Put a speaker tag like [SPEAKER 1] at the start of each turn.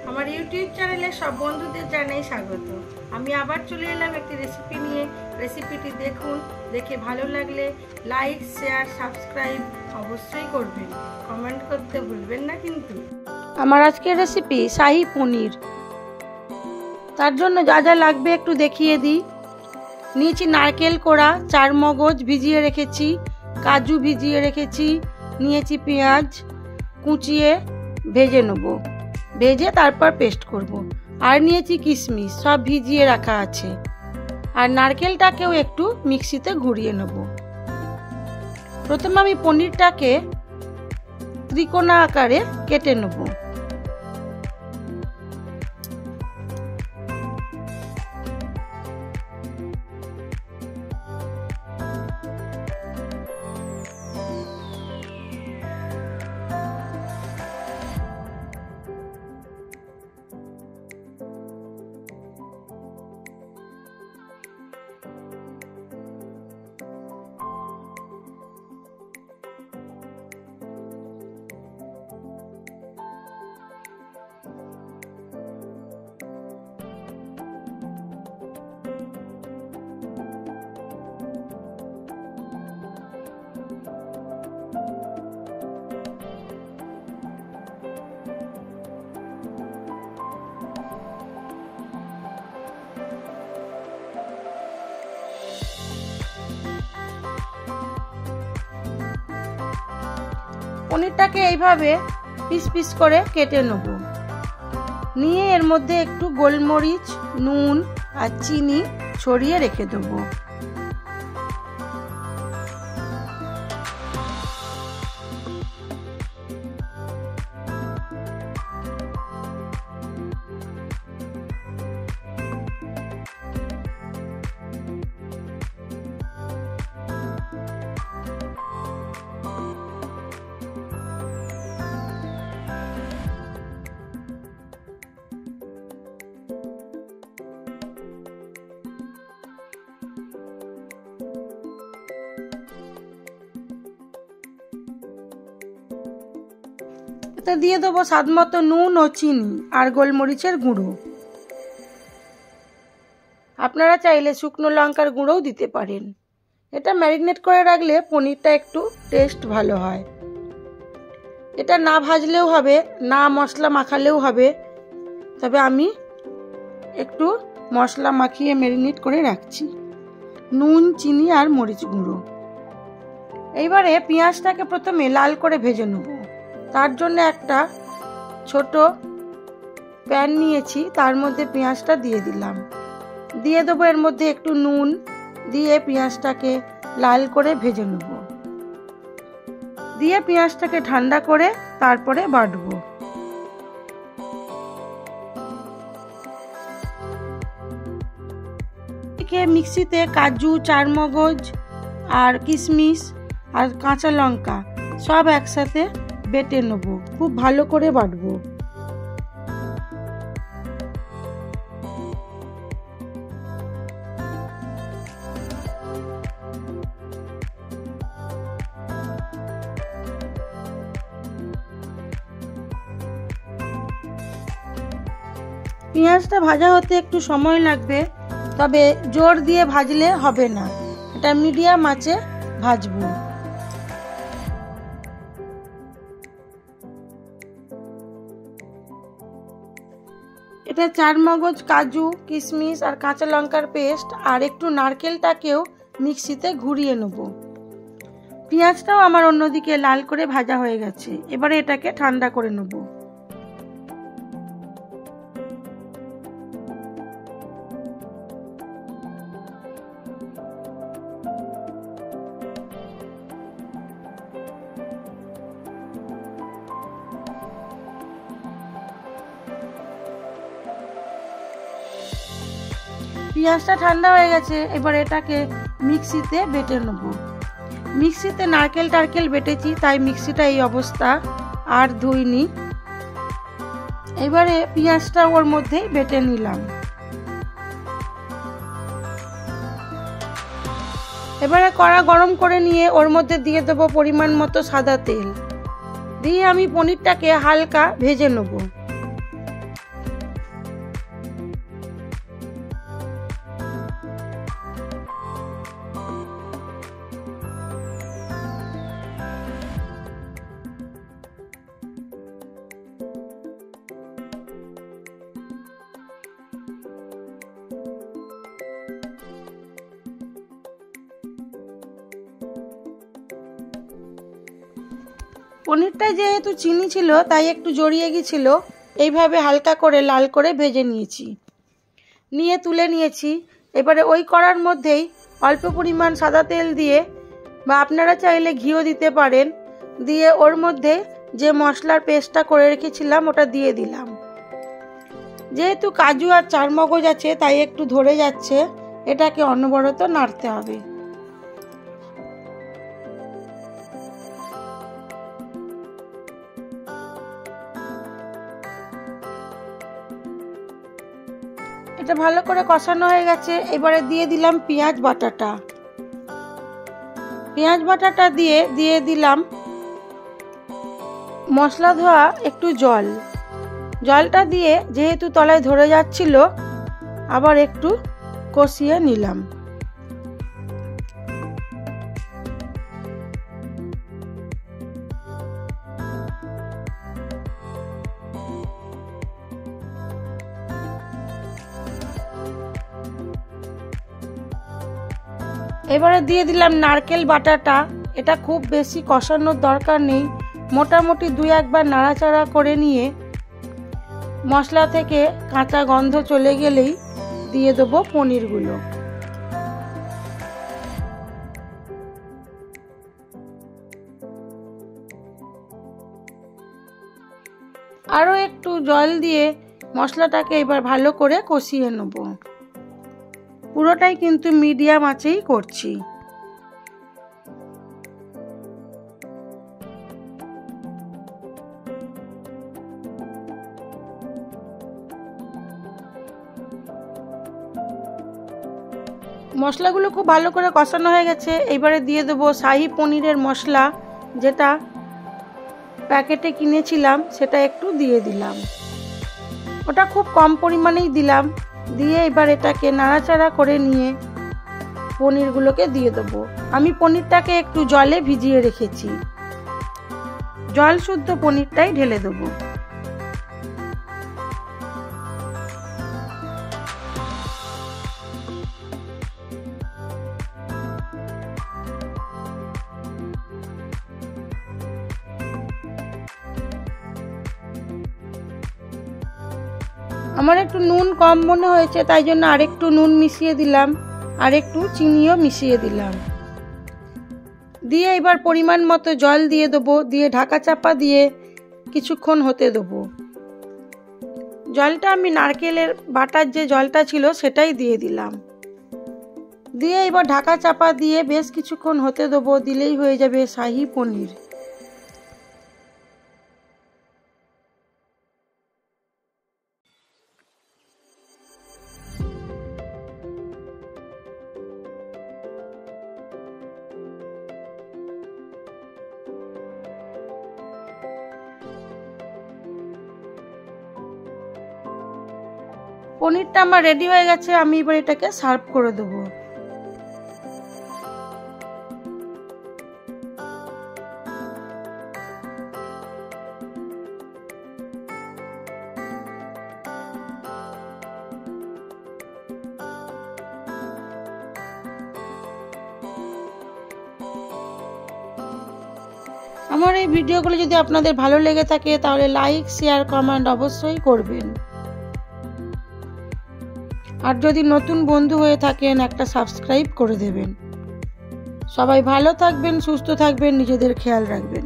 [SPEAKER 1] আমার ইউটিউব চ্যানেলে সব বন্ধুদের জানাই স্বাগত। আমি আবার চলে এলাম একটি রেসিপি নিয়ে। রেসিপিটি দেখুন, দেখে ভালো লাগলে লাইক, শেয়ার, সাবস্ক্রাইব অবশ্যই করবেন। কমেন্ট করতে ভুলবেন না কিন্তু। আমার আজকের রেসিপি শাহী পনির। তার জন্য যা যা লাগবে একটু দেখিয়ে দিই। নিয়েছি নারকেল কোড়া, চারমগজ ভিজিয়ে রেখেছি, কাজু ভিজিয়ে রেখেছি, নিয়েছি পেঁয়াজ কুচিয়ে ভেজে নেব, ভেজে তারপর পেস্ট করব। আর নিয়েছি কিশমিশ, সব ভিজিয়ে রাখা আছে। আর নারকেলটাকেও একটু মিক্সিতে ঘুরিয়ে নেব। প্রথমে আমি পনিরটাকে ত্রিকোণা আকারে কেটে নেব। পনিরটাকে এইভাবে পিস পিস করে কেটে নেব। নিয়ে এর মধ্যে একটু গোলমরিচ, নুন আর চিনি ছড়িয়ে রেখে দেবো। এতে দিয়ে দেবো স্বাদ মতো নুন ও চিনি আর গোলমরিচের গুঁড়ো। আপনারা চাইলে শুকনো লঙ্কার গুঁড়োও দিতে পারেন। এটা ম্যারিনেট করে রাখলে পনিরটা একটু টেস্ট ভালো হয়। এটা না ভাজলেও হবে, না মশলা মাখালেও হবে, তবে আমি একটু মশলা মাখিয়ে ম্যারিনেট করে রাখছি। নুন, চিনি আর মরিচ গুঁড়ো। এইবারে পেঁয়াজটাকে প্রথমে লাল করে ভেজে নেব। তার জন্য একটা ছোট প্যান নিয়েছি, তার মধ্যে পেঁয়াজটা দিয়ে দিলাম। দিয়ে দেবো এর মধ্যে একটু নুন, দিয়ে পেঁয়াজটাকে লাল করে ভেজে নেব। দিয়ে পেঁয়াজটাকে ঠান্ডা করে তারপরে বাটবো। মিক্সিতে কাজু, চারমগজ আর কিশমিশ আর কাঁচা লঙ্কা সব একসাথে বেটে নেব। খুব ভালো করে বাটবো। পেঁয়াজটা ভাজা হতে একটু সময় লাগবে, তবে জোর দিয়ে ভাজলে হবে না। এটা মিডিয়াম আঁচে ভাজবো। এটা চারমগজ, কাজু, কিশমিশ আর কাঁচা লঙ্কার পেস্ট আর একটু নারকেলটাকেও মিক্সিতে ঘুরিয়ে নেব। পেঁয়াজটাও আমার অন্যদিকে লাল করে ভাজা হয়ে গেছে। এবারে এটাকে ঠান্ডা করে নেব। পেঁয়াজটা ঠান্ডা হয়ে গেছে, এবার এটাকে মিক্সিতে বেটে নেব। মিক্সিতে নারকেল টারকেল বেটেছি, তাই মিক্সিটা এই অবস্থা, আর ধুইনি। এবারে পেঁয়াজটা ওর মধ্যেই বেটে নিলাম। এবারে কড়া গরম করে নিয়ে ওর মধ্যে দিয়ে দেবো পরিমাণ মতো সাদা তেল। দিয়ে আমি পনিরটাকে হালকা ভেজে নেব। পনিরটা যেহেতু চিনি ছিল তাই একটু জড়িয়ে গিয়েছিল। এইভাবে হালকা করে লাল করে ভেজে নিয়েছি, নিয়ে তুলে নিয়েছি। এবারে ওই কড়ার মধ্যেই অল্প পরিমাণ সাদা তেল দিয়ে, বা আপনারা চাইলে ঘিও দিতে পারেন, দিয়ে ওর মধ্যে যে মশলার পেস্টটা করে রেখেছিলাম ওটা দিয়ে দিলাম। যেহেতু কাজু আর চারমগজ আছে তাই একটু ধরে যাচ্ছে, এটাকে অনবরত নাড়তে হবে। এটা ভালো করে কষানো হয়ে গেছে। এবারে দিয়ে দিলাম পেঁয়াজ বাটাটা। পেঁয়াজ বাটাটা দিয়ে দিলাম মশলা ধোয়া একটু জল। জলটা দিয়ে যেহেতু তলায় ধরে যাচ্ছিল, আবার একটু কষিয়ে নিলাম। এবারে দিয়ে দিলাম নারকেল বাটাটা। এটা খুব বেশি কষানোর দরকার নেই, মোটামুটি 2-1 বার নাড়াচাড়া করে নিয়ে মশলা থেকে কাঁচা গন্ধ চলে গেলেই দিয়ে দেবো পনিরগুলো। আরও একটু জল দিয়ে মশলাটাকে এবার ভালো করে কষিয়ে নেব। পুরোটাই কিন্তু মিডিয়াম আঁচেই করছি। মশলাগুলো খুব ভালো করে কষানো হয়ে গেছে। এবারে দিয়ে দেবো শাহি পনিরের মশলা, যেটা প্যাকেটে কিনেছিলাম, সেটা একটু দিয়ে দিলাম। ওটা খুব কম পরিমাণেই দিলাম। দিয়ে এবার এটাকে নাড়াচাড়া করে নিয়ে পনিরগুলোকে দিয়ে দেবো। আমি পনিরটাকে একটু জলে ভিজিয়ে রেখেছি, জল শুদ্ধ পনিরটাই ঢেলে দেবো। আমার একটু নুন কম মনে হয়েছে, তাই জন্য আরেকটু নুন মিশিয়ে দিলাম, আর একটু চিনিও মিশিয়ে দিলাম। দিয়ে এবার পরিমাণ মতো জল দিয়ে দেবো, দিয়ে ঢাকা চাপা দিয়ে কিছুক্ষণ হতে দেবো। জলটা আমি নারকেলের বাটার যে জলটা ছিল সেটাই দিয়ে দিলাম। দিয়ে এবার ঢাকা চাপা দিয়ে বেশ কিছুক্ষণ হতে দেবো, দিলেই হয়ে যাবে শাহি পনির। পনিরটা আমার রেডি হয়ে গেছে। আমি এবার এটাকে সার্ভ করে দেবো। আমার এই ভিডিওগুলো যদি আপনাদের ভালো লেগে থাকে তাহলে লাইক, শেয়ার, কমেন্ট অবশ্যই করবেন। আর যদি নতুন বন্ধু হয়ে থাকেন একটা সাবস্ক্রাইব করে দেবেন। সবাই ভালো থাকবেন, সুস্থ থাকবেন, নিজেদের খেয়াল রাখবেন।